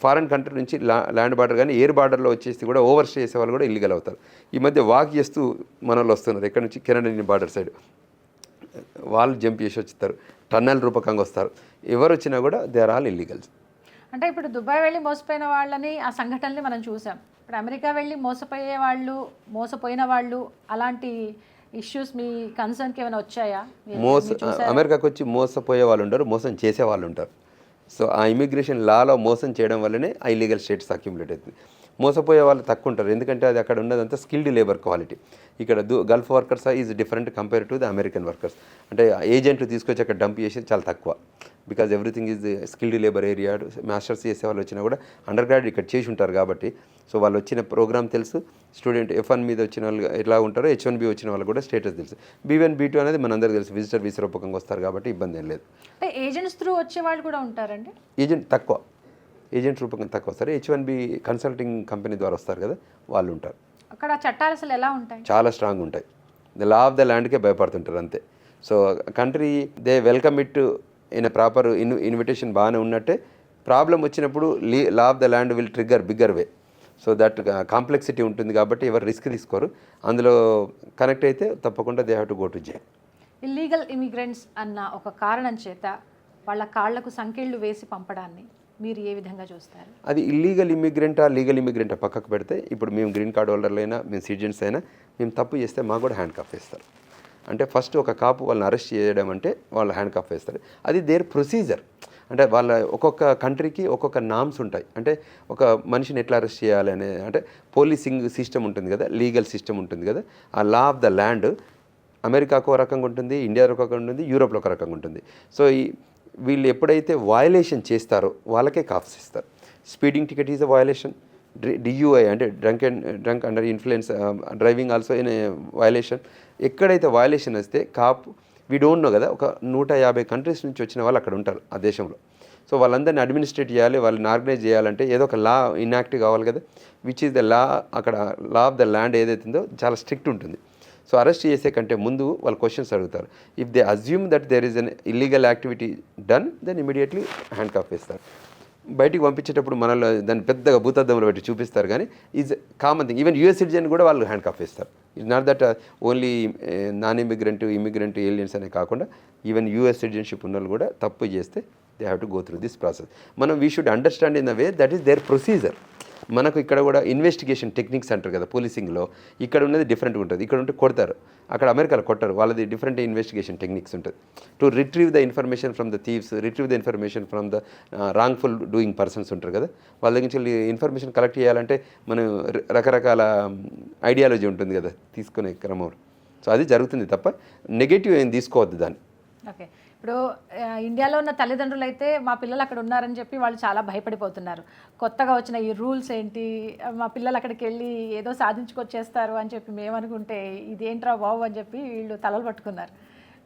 ఫారెన్ కంట్రీ నుంచి ల్యాండ్ బార్డర్ కానీ ఎయిర్ బార్డర్లో వచ్చేసి కూడా ఓవర్ స్టే చేసే వాళ్ళు కూడా ఇల్లీగల్ అవుతారు. ఈ మధ్య వాక్ చేస్తూ మన వాళ్ళు వస్తున్నారు, ఇక్కడ నుంచి కెనడియన్ బార్డర్ సైడ్ వాళ్ళు జంప్ చేసి వచ్చేస్తారు, టన్నెల్ రూపకంగా వస్తారు. ఎవరు వచ్చినా కూడా దే ఆర్ ఆల్ ఇల్లీగల్స్. అంటే ఇప్పుడు దుబాయ్ వెళ్ళి మోసపోయిన వాళ్ళని, ఆ సంఘటనని మనం చూసాం. ఇప్పుడు అమెరికా వెళ్ళి మోసపోయిన వాళ్ళు అలాంటి ఇష్యూస్ మీ కన్సర్న్కి ఏమైనా వచ్చాయా? అమెరికాకి వచ్చి మోసపోయే వాళ్ళు ఉంటారు, మోసం చేసే వాళ్ళు ఉంటారు. సో ఆ ఇమిగ్రేషన్ లాలో మోసం చేయడం వల్లనే ఆ ఇల్లీగల్ స్టేటస్ అక్యుములేట్ అవుతుంది. మోసపోయే వాళ్ళు తక్కువ ఉంటారు, ఎందుకంటే అది అక్కడ ఉన్నదంతా స్కిల్డ్ లేబర్ క్వాలిటీ. ఇక్కడ Gulf workers is different compare to the American workers. అంటే ఏజెంట్లు తీసుకొచ్చి అక్కడ డంప్ చేసేది చాలా తక్కువ, because everything is skilled labour area. Masters చేసే వాళ్ళు వచ్చినా కూడా అండర్ గ్రాడ్యుయేట్ ఇక్కడ చేసి ఉంటారు కాబట్టి సో వాళ్ళు వచ్చిన ప్రోగ్రామ్ తెలుసు. స్టూడెంట్ F1 మీద వచ్చిన వాళ్ళు ఎలా ఉంటారో H1B వచ్చిన వాళ్ళు కూడా స్టేటస్ తెలుసు. B1 B2 అనేది మనందరికీ తెలుసు, విజిటర్ వీసా రూపకంగా వస్తారు కాబట్టి ఇబ్బంది ఏం లేదు. అంటే ఏజెంట్స్ త్రూ వచ్చే వాళ్ళు కూడా ఉంటారండి? ఏజెంట్ రూపకంగా తక్కువ వస్తారు. H1B కన్సల్టింగ్ కంపెనీ ద్వారా వస్తారు కదా, వాళ్ళు ఉంటారు. అక్కడ చట్టాలు అసలు ఎలా ఉంటాయి? చాలా స్ట్రాంగ్ ఉంటాయి. ద లా ఆఫ్ ద ల్యాండ్కే భయపడుతుంటారు అంతే. So country they welcome it in a proper invitation బాగానే ఉన్నట్టే. ప్రాబ్లం వచ్చినప్పుడు లా of the land will trigger bigger way. So that complexity ఉంటుంది కాబట్టి ఎవరు రిస్క్ తీసుకోరు. అందులో కనెక్ట్ అయితే తప్పకుండా they have to go to jail. Illegal immigrants అన్న ఒక కారణం చేత వాళ్ళ కాళ్లకు సంకెళ్ళు వేసి పంపడాన్ని మీరు ఏ విధంగా చూస్తారు? అది ఇల్లీగల్ ఇమిగ్రెంటా లీగల్ ఇమిగ్రెంటా పక్కకు పెడితే, ఇప్పుడు మేము గ్రీన్ కార్డ్ హోల్డర్లు అయినా మేము సిటిజన్స్ అయినా మేము తప్పు చేస్తే మాకు కూడా హ్యాండ్ కఫ్ వేస్తారు. అంటే ఫస్ట్ ఒక కాపు వాళ్ళని అరెస్ట్ చేయడం అంటే వాళ్ళు హ్యాండ్ కఫ్ వేస్తారు. అది దేర్ ప్రొసీజర్. అంటే వాళ్ళ ఒక్కొక్క కంట్రీకి ఒక్కొక్క నామ్స్ ఉంటాయి. అంటే ఒక మనిషిని ఎట్లా అరెస్ట్ చేయాలి అనే, అంటే పోలీసింగ్ సిస్టమ్ ఉంటుంది కదా, లీగల్ సిస్టమ్ ఉంటుంది కదా, ఆ లా ఆఫ్ ద ల్యాండ్ అమెరికాకు ఒక రకంగా ఉంటుంది, ఇండియాలో ఒక రకంగా ఉంటుంది, యూరోప్లో ఒక రకంగా ఉంటుంది. సో వీళ్ళు ఎప్పుడైతే వయలేషన్ చేస్తారో వాళ్ళకే కాఫ్స్ ఇస్తారు. Speeding ticket is a violation, DUI అంటే drunk under influence driving also in violation. ఎక్కడైతే వయలేషన్ వస్తే కాప్ వీ డోంట్ నో కదా, ఒక 150 కంట్రీస్ నుంచి వచ్చిన వాళ్ళు అక్కడ ఉంటారు ఆ దేశంలో. సో వాళ్ళందరినీ అడ్మినిస్ట్రేట్ చేయాలి, వాళ్ళని ఆర్గనైజ్ చేయాలంటే ఏదో ఒక లా ఇన్యాక్ట్ కావాలి కదా, విచ్ ఈస్ ద లా. అక్కడ లా ఆఫ్ ద ల్యాండ్ ఏదైతుందో చాలా స్ట్రిక్ట్ ఉంటుంది. సో అరెస్ట్ చేసే కంటే ముందు వాళ్ళు క్వశ్చన్స్ అడుగుతారు. If they assume that there is an illegal activity done, then immediately handcuff వేస్తారు. బయటికి పంపించేటప్పుడు మనలో దాన్ని పెద్దగా భూతద్దంలో పెట్టి చూపిస్తారు, కానీ is common thing. Even US citizen కూడా వాళ్ళు హ్యాండ్ కఫ్ వేస్తారు. It's not that only non immigrant aliens అనే కాకుండా ఈవెన్ యూఎస్ సిటిజన్షిప్ ఉన్న వాళ్ళు కూడా తప్పు చేస్తే they have to go through this process. మనం we should understand in the way that is their procedure. మనకు ఇక్కడ కూడా ఇన్వెస్టిగేషన్ టెక్నిక్స్ అంటారు కదా పోలీసింగ్లో, ఇక్కడ ఉన్నది డిఫరెంట్గా ఉంటుంది. ఇక్కడ ఉంటే కొడతారు, అక్కడ అమెరికాలో కొట్టరు. వాళ్ళది డిఫరెంట్ ఇన్వెస్టిగేషన్ టెక్నిక్స్ ఉంటుంది. To retrieve the information from the thieves, retrieve the information from the wrongful doing persons ఉంటారు కదా, వాళ్ళ దగ్గర నుంచి ఇన్ఫర్మేషన్ కలెక్ట్ చేయాలంటే మనం రకరకాల ఐడియాలజీ ఉంటుంది కదా తీసుకునే క్రమంలో. సో అది జరుగుతుంది తప్ప నెగటివ్ ఏం తీసుకోవద్దు దాన్ని. ఓకే, ఇప్పుడు ఇండియాలో ఉన్న తల్లిదండ్రులు అయితే మా పిల్లలు అక్కడ ఉన్నారని చెప్పి వాళ్ళు చాలా భయపడిపోతున్నారు. కొత్తగా వచ్చిన ఈ రూల్స్ ఏంటి, మా పిల్లలు అక్కడికి వెళ్ళి ఏదో సాధించుకొచ్చేస్తారు అని చెప్పి మేము అనుకుంటే ఇదేంట్రా బాబు అని చెప్పి వీళ్ళు తలలు పట్టుకున్నారు.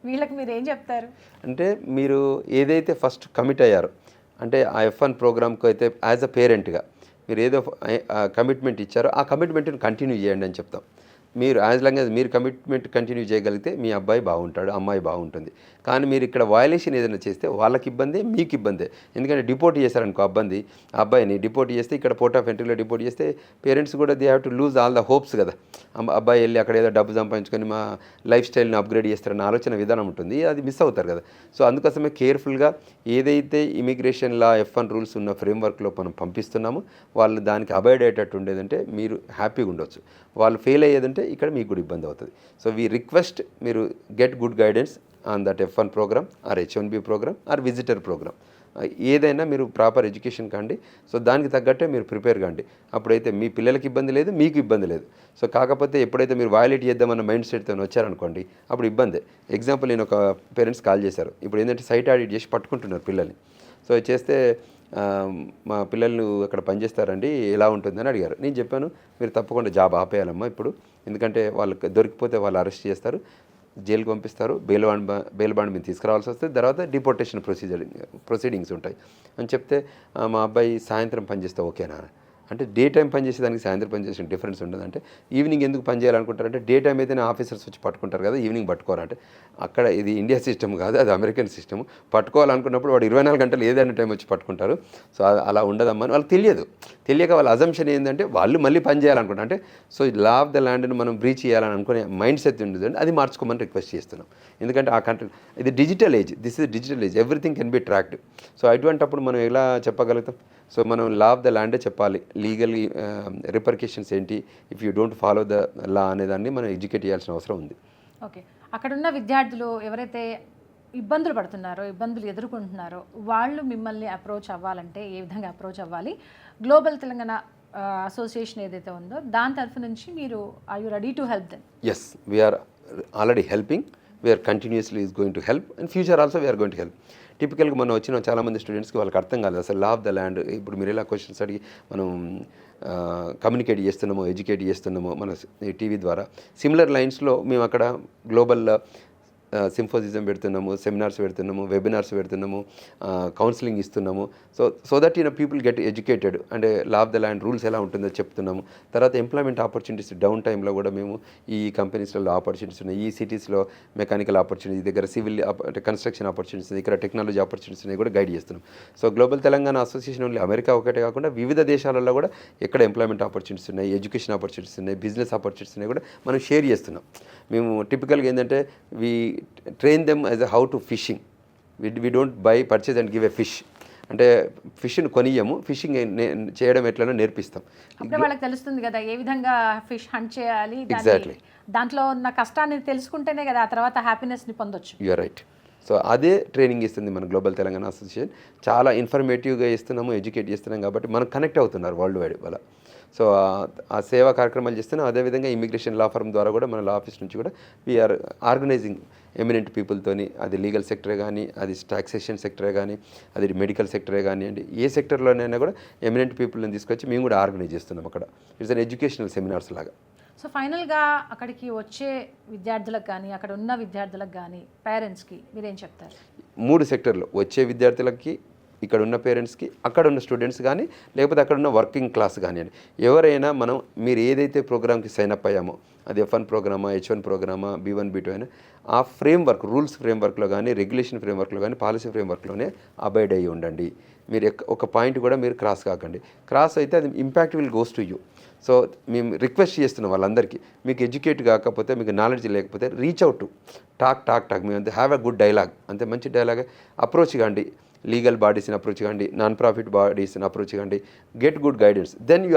వీళ్ళకి మీరు ఏం చెప్తారు? అంటే మీరు ఏదైతే ఫస్ట్ కమిట్ అయ్యారో, అంటే ఆ F1 ప్రోగ్రామ్కి అయితే యాజ్ అ పేరెంట్గా మీరు ఏదో కమిట్మెంట్ ఇచ్చారో ఆ కమిట్మెంట్ని కంటిన్యూ చేయండి అని చెప్తాం. మీరు యాజ్ లాంగ్ యాజ్ మీరు కమిట్మెంట్ కంటిన్యూ చేయగలిగితే మీ అబ్బాయి బాగుంటాడు, అమ్మాయి బాగుంటుంది. కానీ మీరు ఇక్కడ వయలేషన్ ఏదైనా చేస్తే వాళ్ళకి ఇబ్బందే, మీకు ఇబ్బందే. ఎందుకంటే డిపోర్ట్ చేశారనుకో అబ్బాయిని డిపోర్ట్ చేస్తే, ఇక్కడ పోర్ట్ ఆఫ్ ఎంట్రీలో డిపోర్ట్ చేస్తే పేరెంట్స్ కూడా they have to lose all the hopes కదా. అబ్బాయి వెళ్ళి అక్కడ ఏదో డబ్బు సంపాదించుకొని మా లైఫ్ స్టైల్ని అప్గ్రేడ్ చేస్తారన్న ఆలోచన విధానం ఉంటుంది, అది మిస్ అవుతారు కదా. సో అందుకోసమే కేర్ఫుల్గా ఏదైతే ఇమిగ్రేషన్ లా F1 రూల్స్ ఉన్న ఫ్రేమ్వర్క్లో మనం పంపిస్తున్నామో వాళ్ళు దానికి అబాయిడ్ అయ్యేటట్టు ఉండేదంటే మీరు హ్యాపీగా ఉండొచ్చు. వాళ్ళు ఫెయిల్ అయ్యేదంటే ఇక్కడ మీకు కూడా ఇబ్బంది అవుతుంది. సో వీ రిక్వెస్ట్ మీరు get good guidance on that F1 program or H1B program or visitor program. ఏదైనా మీరు ప్రాపర్ ఎడ్యుకేషన్ కాండి. సో దానికి తగ్గట్టే మీరు ప్రిపేర్ కాండి. అప్పుడైతే మీ పిల్లలకి ఇబ్బంది లేదు, మీకు ఇబ్బంది లేదు. సో కాకపోతే ఎప్పుడైతే మీరు వయలేట్ చేద్దామన్న మైండ్ సెట్తో వచ్చారనుకోండి అప్పుడు ఇబ్బంది. ఎగ్జాంపుల్ నేను ఒక పేరెంట్స్ కాల్ చేశారు. ఇప్పుడు ఏంటంటే సైట్ ఆడిట్ చేసి పట్టుకుంటున్నారు పిల్లల్ని. సో చేస్తే మా పిల్లలు అక్కడ పనిచేస్తారండి, ఎలా ఉంటుందని అడిగారు. నేను చెప్పాను మీరు తప్పకుండా జాబ్ ఆపేయాలమ్మా ఇప్పుడు, ఎందుకంటే వాళ్ళకి దొరికిపోతే వాళ్ళు అరెస్ట్ చేస్తారు, జైలుకి పంపిస్తారు, బెయిల్ బాండ్ మీద తీసుకురావాల్సి వస్తుంది, తర్వాత డిపోర్టేషన్ ప్రొసీడింగ్స్ ఉంటాయి అని చెప్తే మా అబ్బాయి సాయంత్రం పనిచేస్తే ఓకేనా అంటే, డే టైం పనిచేసేదానికి సాయంత్రం పనిచేసిన డిఫరెన్స్ ఉండదు. అంటే ఈవినింగ్ ఎందుకు పని చేయాలనుకుంటారంటే డే టైం అయితేనే ఆఫీసర్స్ వచ్చి పట్టుకుంటారు కదా, ఈవినింగ్ పట్టుకోవాలంటే అక్కడ ఇది ఇండియా సిస్టమ్ కాదు, అది అమెరికన్ సిస్టమ్. పట్టుకోవాలనుకున్నప్పుడు వాడు 24 గంటలు ఏదైనా టైం వచ్చి పట్టుకుంటారు. సో అలా ఉండదమ్మా అని వాళ్ళకి తెలియక వాళ్ళ అజంప్షన్ ఏంటంటే వాళ్ళు మళ్ళీ పని చేయాలనుకుంటారు. అంటే సో లా ఆఫ్ ద ల్యాండ్ని మనం బ్రీచ్ చేయాలని అనుకునే మైండ్ సెట్ ఉండదు, అది మార్చుకోమని రిక్వెస్ట్ చేస్తున్నాం. ఎందుకంటే ఆ కంట్రీ ఇది digital age, this is digital age, everything can be tracked. So అటువంటప్పుడు మనం ఎలా చెప్పగలుగుతాం? సో మనం లా ఆఫ్ ద ల్యాండే చెప్పాలి, లీగల్ రిపర్కేషన్స్ ఏంటి if you don't follow the law అనేదాన్ని మనం ఎడ్యుకేట్ చేయాల్సిన అవసరం ఉంది. ఓకే, అక్కడున్న విద్యార్థులు ఎవరైతే ఇబ్బందులు పడుతున్నారో, ఇబ్బందులు ఎదుర్కొంటున్నారో వాళ్ళు మిమ్మల్ని అప్రోచ్ అవ్వాలంటే ఏ విధంగా అప్రోచ్ అవ్వాలి? గ్లోబల్ తెలంగాణ అసోసియేషన్ ఏదైతే ఉందో దాని తరఫు నుంచి మీరు are you ready to help them? Yes, we are already helping, we are continuously is going to help and future also we are going to help. టిపికల్గా మనం వచ్చిన చాలామంది స్టూడెంట్స్కి వాళ్ళకి అర్థం కాదు అసలు లా ఆఫ్ ద ల్యాండ్. ఇప్పుడు మీరు ఎలా క్వశ్చన్స్ అడిగి మనం కమ్యూనికేట్ చేస్తున్నామో, ఎడ్యుకేట్ చేస్తున్నామో మన టీవీ ద్వారా, సిమిలర్ లైన్స్లో మేము అక్కడ గ్లోబల్ సింపోజిజం పెడుతున్నాము, సెమినార్స్ పెడుతున్నాము, వెబినార్స్ పెడుతున్నాము, కౌన్సిలింగ్ ఇస్తున్నాము. So that people get educated, అంటే law of the land rules ఎలా ఉంటుందో చెప్తున్నాము. తర్వాత ఎంప్లాయ్మెంట్ ఆపర్చునిటీస్ డౌన్ టైంలో కూడా మేము ఈ కంపెనీస్లలో ఆపర్చునిటీస్ ఉన్నాయి, ఈ సిటీస్లో మెకానికల్ ఆపర్చునిటీస్, దగ్గర సివిల్ అంటే కన్స్ట్రక్షన్ ఆపర్చునిటీస్, ఇక్కడ టెక్నాలజీ ఆపర్చునిటీస్ ఉన్నాయి కూడా గైడ్ చేస్తున్నాం. So global Telangana association only America ఒకటే కాకుండా వివిధ దేశాలలో కూడా ఎక్కడ ఎంప్లాయ్మెంట్ ఆపర్చునిటీస్ ఉన్నాయి, ఎడ్యుకేషన్ ఆపర్చునిటీస్ ఉన్నాయి, బిజినెస్ ఆపర్చునిటీస్ ఉన్నాయి కూడా మనం షేర్ చేస్తున్నాం. మేము టిపికల్గా ఏంటంటే we train them as how to fishing. We don't purchase and give a fish. అంటే ఫిష్ను కొనియము, ఫిషింగ్ చేయడం ఎట్లనో నేర్పిస్తాం. అప్పుడే వాళ్ళకి తెలుస్తుంది కదా ఏ విధంగా ఫిష్ హంట్ చేయాలి, ఎగ్జాక్ట్లీ దాంట్లో ఉన్న కష్టాన్ని తెలుసుకుంటేనే కదా ఆ తర్వాత హ్యాపీనెస్ని పొందొచ్చు. You are right. సో అదే ట్రైనింగ్ ఇస్తుంది మన గ్లోబల్ తెలంగాణ అసోసియేషన్. చాలా ఇన్ఫర్మేటివ్గా ఇస్తున్నాము, ఎడ్యుకేట్ చేస్తున్నాం కాబట్టి మనం కనెక్ట్ అవుతున్నారు వరల్డ్ వైడ్ వల్ల. సో ఆ సేవా కార్యక్రమాలు చేస్తున్నాం. అదేవిధంగా ఇమిగ్రేషన్ లా ఫర్మ్ ద్వారా కూడా మన లా ఆఫీస్ నుంచి కూడా వీఆర్ ఆర్గనైజింగ్ ఎమినెంట్ పీపుల్తోని, అది లీగల్ సెక్టరే కానీ, అది టాక్సేషన్ సెక్టరే కానీ, అది మెడికల్ సెక్టరే కానివ్వండి, ఏ సెక్టర్లోనైనా కూడా ఎమినెంట్ పీపుల్ని తీసుకొచ్చి మేము కూడా ఆర్గనైజ్ చేస్తున్నాం అక్కడ. ఇట్స్ అన్ ఎడ్యుకేషనల్ సెమినార్స్ లాగా. సో ఫైనల్గా అక్కడికి వచ్చే విద్యార్థులకు కానీ, అక్కడ ఉన్న విద్యార్థులకు కానీ, పేరెంట్స్కి మీరేం చెప్తారు? 3 సెక్టర్లు, వచ్చే విద్యార్థులకి, ఇక్కడ ఉన్న పేరెంట్స్కి, అక్కడ ఉన్న స్టూడెంట్స్ కానీ, లేకపోతే అక్కడ ఉన్న వర్కింగ్ క్లాస్ కానివ్వండి, ఎవరైనా మనం మీరు ఏదైతే ప్రోగ్రామ్కి సైన్ అప్ అయ్యామో, అది F1 ప్రోగ్రామా, H1 ప్రోగ్రామా, B1 B2 అయినా, ఆ ఫ్రేమ్వర్క్, రూల్స్ ఫ్రేమ్వర్క్లో కానీ, రెగ్యులేషన్ ఫ్రేమ్వర్క్లో కానీ, పాలసీ ఫ్రేమ్వర్క్లోనే అబైడ్ అయ్యి ఉండండి. మీరు ఒక పాయింట్ కూడా మీరు క్రాస్ కాకండి. క్రాస్ అయితే అది impact will goes to you. So మేము రిక్వెస్ట్ చేస్తున్నాం వాళ్ళందరికీ, మీకు ఎడ్యుకేట్ కాకపోతే, మీకు నాలెడ్జ్ లేకపోతే రీచ్ అవుట్ టు టాక్ మేము అంతే హ్యావ్ ఎ గుడ్ డైలాగ్, అంతే మంచి డైలాగ్ అప్రోచ్ కాండి, లీగల్ బాడీస్ని అప్రోచ్ కాండి, నాన్ ప్రాఫిట్ బాడీస్ని అప్రోచ్ కాండి, get good guidance, then you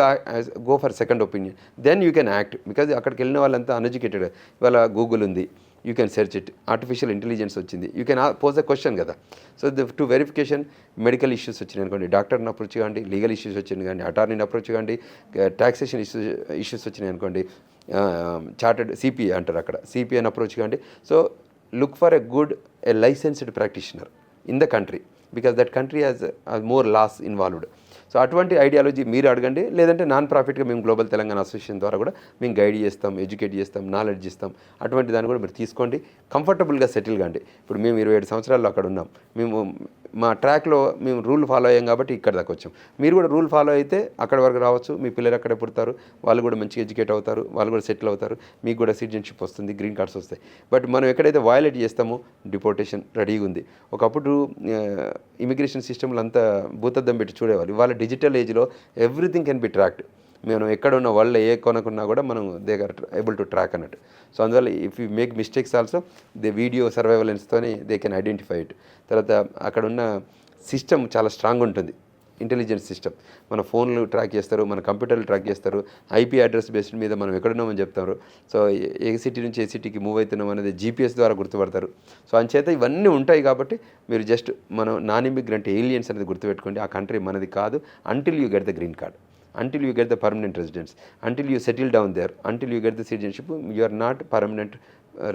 go for second opinion, then you can act. Because అక్కడికి వెళ్ళిన వాళ్ళంతా అన్ఎడ్యుకేటెడ్. ఇవాళ గూగుల్ ఉంది, you can search it, artificial intelligence వచ్చింది, you can pose a question కదా. So to verification medical issues వచ్చినాయి అనుకోండి, డాక్టర్ని అప్రోచ్ కాండి, లీగల్ ఇష్యూస్ వచ్చినాయి కానీ అటార్నీని అప్రోచ్ కాండి, టాక్సేషన్ ఇష్యూస్ వచ్చినాయి అనుకోండి, చార్టెడ్ సిపిఐ అంటారు అక్కడ, సిపిఐని అప్రోచ్ కాండి. So look for a good licensed practitioner in the country, because that country has more laws involved. So అటువంటి ఐడియాలజీ మీరు అడగండి, లేదంటే నాన్ ప్రాఫిట్గా మేము గ్లోబల్ తెలంగాణ అసోసియేషన్ ద్వారా కూడా మేము గైడ్ చేస్తాం, ఎడ్యుకేట్ చేస్తాం, నాలెడ్జ్ ఇస్తాం. అటువంటి దాన్ని కూడా మీరు తీసుకోండి, కంఫర్టబుల్గా సెటిల్ కండి. ఇప్పుడు మేము 27 సంవత్సరాల్లో అక్కడ ఉన్నాం, మేము మా ట్రాక్లో మేము రూల్ ఫాలో అయ్యాం కాబట్టి ఇక్కడ దాకా వచ్చాం. మీరు కూడా రూల్ ఫాలో అయితే అక్కడ వరకు రావచ్చు, మీ పిల్లలు అక్కడే పుడతారు, వాళ్ళు కూడా మంచిగా ఎడ్యుకేట్ అవుతారు, వాళ్ళు కూడా సెటిల్ అవుతారు, మీకు కూడా సిటిజన్షిప్ వస్తుంది, గ్రీన్ కార్డ్స్ వస్తాయి. బట్ మనం ఎక్కడైతే వయలేట్ చేస్తామో డిపోర్టేషన్ రెడీగా ఉంది. ఒకప్పుడు ఇమిగ్రేషన్ సిస్టమ్లు అంతా భూతద్దం పెట్టి చూడేవాళ్ళు. ఇవాళ డిజిటల్ ఏజ్లో ఎవ్రీథింగ్ కెన్ బి ట్రాక్డ్. మనం ఎక్కడ ఉన్న వాళ్ళు ఏ కొనకున్నా కూడా మనం they are able to track అన్నట్టు. సో అందువల్ల if you make mistakes also they video సర్వైవలెన్స్తోనే దే కెన్ ఐడెంటిఫై ఇట్. తర్వాత అక్కడ ఉన్న సిస్టమ్ చాలా స్ట్రాంగ్ ఉంటుంది, ఇంటెలిజెన్స్ సిస్టమ్. మన ఫోన్లు ట్రాక్ చేస్తారు, మన కంప్యూటర్లు ట్రాక్ చేస్తారు, ఐపీ అడ్రస్ బేస్డ్ మీద మనం ఎక్కడున్నామని చెప్తారు. సో ఏ సిటీ నుంచి ఏ సిటీకి మూవ్ అవుతున్నాం అనేది జీపీఎస్ ద్వారా గుర్తుపడతారు. సో అంచేత ఇవన్నీ ఉంటాయి కాబట్టి మీరు జస్ట్ మనం నాన్ ఇమిగ్రెంట్ ఏలియన్స్ అనేది గుర్తుపెట్టుకోండి. ఆ కంట్రీ మనది కాదు until you get the green card, until you get the permanent residence, until you settle down there, until you get the citizenship, you are not permanent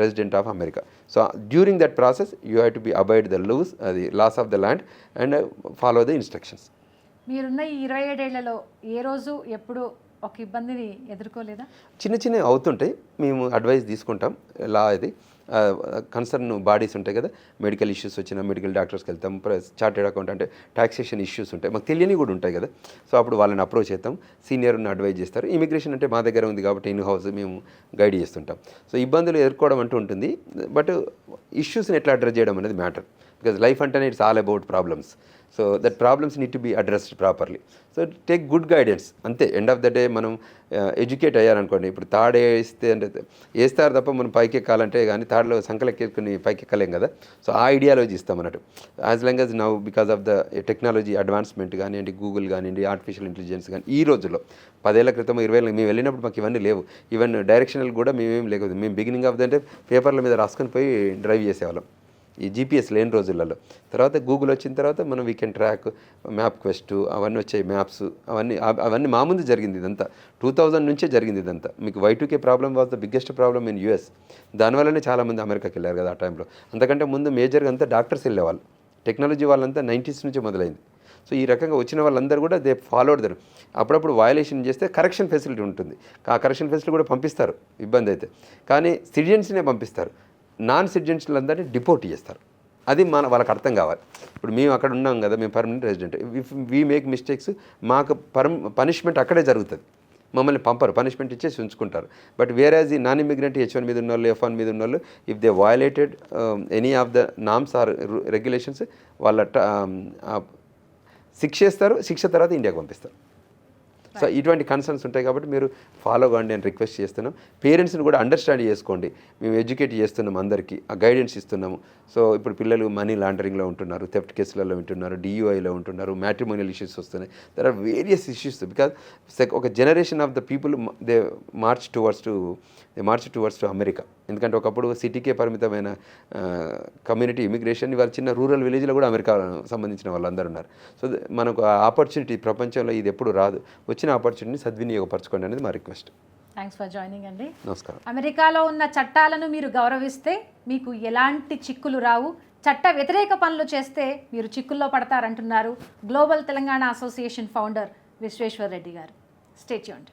resident of America. So during that process you have to be abide the laws of the land and follow the instructions. మీరున్న ఈ 27 ఏళ్లలో ఏ రోజు ఎప్పుడు ఒక ఇబ్బందిని ఎదుర్కోలేదా? చిన్న అవుతుంటాయి, మేము అడ్వైస్ తీసుకుంటాం. లా ఇది కన్సర్న్ బాడీస్ ఉంటాయి కదా, మెడికల్ ఇష్యూస్ వచ్చినా మెడికల్ డాక్టర్స్కి వెళ్తాం, చార్టెడ్ అకౌంట్ అంటే టాక్సేషన్ ఇష్యూస్ ఉంటాయి, మాకు తెలియని కూడా ఉంటాయి కదా. సో అప్పుడు వాళ్ళని అప్రోచ్ చేస్తాం, సీనియర్ని అడ్వైజ్ చేస్తారు. ఇమిగ్రేషన్ అంటే మా దగ్గర ఉంది కాబట్టి ఇన్ హౌస్ మేము గైడ్ చేస్తుంటాం. సో ఇబ్బందులు ఎదుర్కోవడం అంటూ ఉంటుంది, బట్ ఇష్యూస్ని ఎట్లా అడ్రస్ చేయడం అనేది మ్యాటర్. బికాజ్ లైఫ్ అంటేనే it's all about problems. So that problems need to be addressed properly. So take good guidance అంతే. ఎండ్ ఆఫ్ ద డే మనం ఎడ్యుకేట్ అయ్యారనుకోండి, ఇప్పుడు థర్డ్ వేస్తే అంటే వేస్తారు తప్ప మనం పైకి ఎక్కాలంటే కానీ థర్డ్లో సంకలెక్కేసుకుని పైకి ఎక్కలేం కదా. సో ఆ ఐడియాలజీ ఇస్తాం అన్నట్టు. As long as now because of the technology advancement కానివ్వండి, గూగుల్ కానివ్వండి, ఆర్టిఫిషియల్ ఇంటెలిజెన్స్ కానీ, ఈ రోజుల్లో 10 ఏళ్ల క్రితం 20 ఏళ్ళ మేము వెళ్ళినప్పుడు మాకు ఇవన్నీ లేవు. ఈవెన్ డైరెక్షనల్ కూడా మేమేం లేకపోతే మేము బిగినింగ్ ఆఫ్ ద అంటే పేపర్ల మీద రాసుకొని పోయి డ్రైవ్ చేసేవాళ్ళం ఈ జీపీఎస్ లేని రోజులలో. తర్వాత గూగుల్ వచ్చిన తర్వాత మనం we can track, map quest అవన్నీ వచ్చాయి, మ్యాప్స్ అవన్నీ మా ముందు జరిగింది. ఇదంతా 2000 నుంచే జరిగింది ఇదంతా. మీకు Y2K problem was the biggest problem in US. దానివల్లనే చాలామంది అమెరికాకి వెళ్ళారు కదా ఆ టైంలో. అంతకంటే ముందు మేజర్గా అంతా డాక్టర్స్ వెళ్ళేవాళ్ళు. టెక్నాలజీ వాళ్ళంతా 90s నుంచే మొదలైంది. సో ఈ రకంగా వచ్చిన వాళ్ళందరూ కూడా దే ఫాలోడ్ దర్. అప్పుడప్పుడు వయలేషన్ చేస్తే కరెక్షన్ ఫెసిలిటీ ఉంటుంది, ఆ కరెక్షన్ ఫెసిలిటీ కూడా పంపిస్తారు ఇబ్బంది అయితే, కానీ సిటిజన్స్నే పంపిస్తారు. నాన్ సిటిజన్స్లు అందరినీ డిపోర్ట్ చేస్తారు. అది వాళ్ళకి అర్థం కావాలి. ఇప్పుడు మేము అక్కడ ఉన్నాం కదా, మేము permanent resident, if we make mistakes మాకు పనిష్మెంట్ అక్కడే జరుగుతుంది. మమ్మల్ని పంపరు, పనిష్మెంట్ ఇచ్చేసి ఉంచుకుంటారు. బట్ వేరేజ్ ఈ నాన్ ఇమిగ్రెంట్ H1 మీద ఉన్న వాళ్ళు, F1 మీద ఉన్న వాళ్ళు, if they violated any of the norms or regulations, వాళ్ళ శిక్ష ఇస్తారు. శిక్ష తర్వాత ఇండియాకి పంపిస్తారు. సో ఇటువంటి కన్సర్న్స్ ఉంటాయి కాబట్టి మీరు ఫాలో కాండి అని రిక్వెస్ట్ చేస్తున్నాం. పేరెంట్స్ని కూడా అండర్స్టాండ్ చేసుకోండి. మేము ఎడ్యుకేట్ చేస్తున్నాం, అందరికీ ఆ గైడెన్స్ ఇస్తున్నాము. సో ఇప్పుడు పిల్లలు మనీ లాండరింగ్లో ఉంటున్నారు, థెఫ్ట్ కేసులలో ఉంటున్నారు, DUIలో ఉంటున్నారు, మ్యాట్రిమోనియల్ ఇష్యూస్ వస్తున్నాయి. There are various issues because ఒక generation of the people they march towards to America. ఎందుకంటే ఒకప్పుడు సిటీకే పరిమితమైన కమ్యూనిటీ ఇమిగ్రేషన్ ఇవాళ చిన్న రూరల్ విలేజ్లో కూడా అమెరికా సంబంధించిన వాళ్ళందరూ ఉన్నారు. సో మనకు ఆ ఆపర్చునిటీ ప్రపంచంలో ఇది ఎప్పుడు రాదు. వచ్చిన ఆపర్చునిటీని సద్వినియోగపరచుకోండి అనేది మా రిక్వెస్ట్. థ్యాంక్స్ ఫర్ జాయినింగ్ అండి. నమస్కారం. అమెరికాలో ఉన్న చట్టాలను మీరు గౌరవిస్తే మీకు ఎలాంటి చిక్కులు రావు. చట్ట వ్యతిరేక పనులు చేస్తే మీరు చిక్కుల్లో పడతారంటున్నారు global Telangana association founder Vishweshwar Reddy garu. Stay tuned.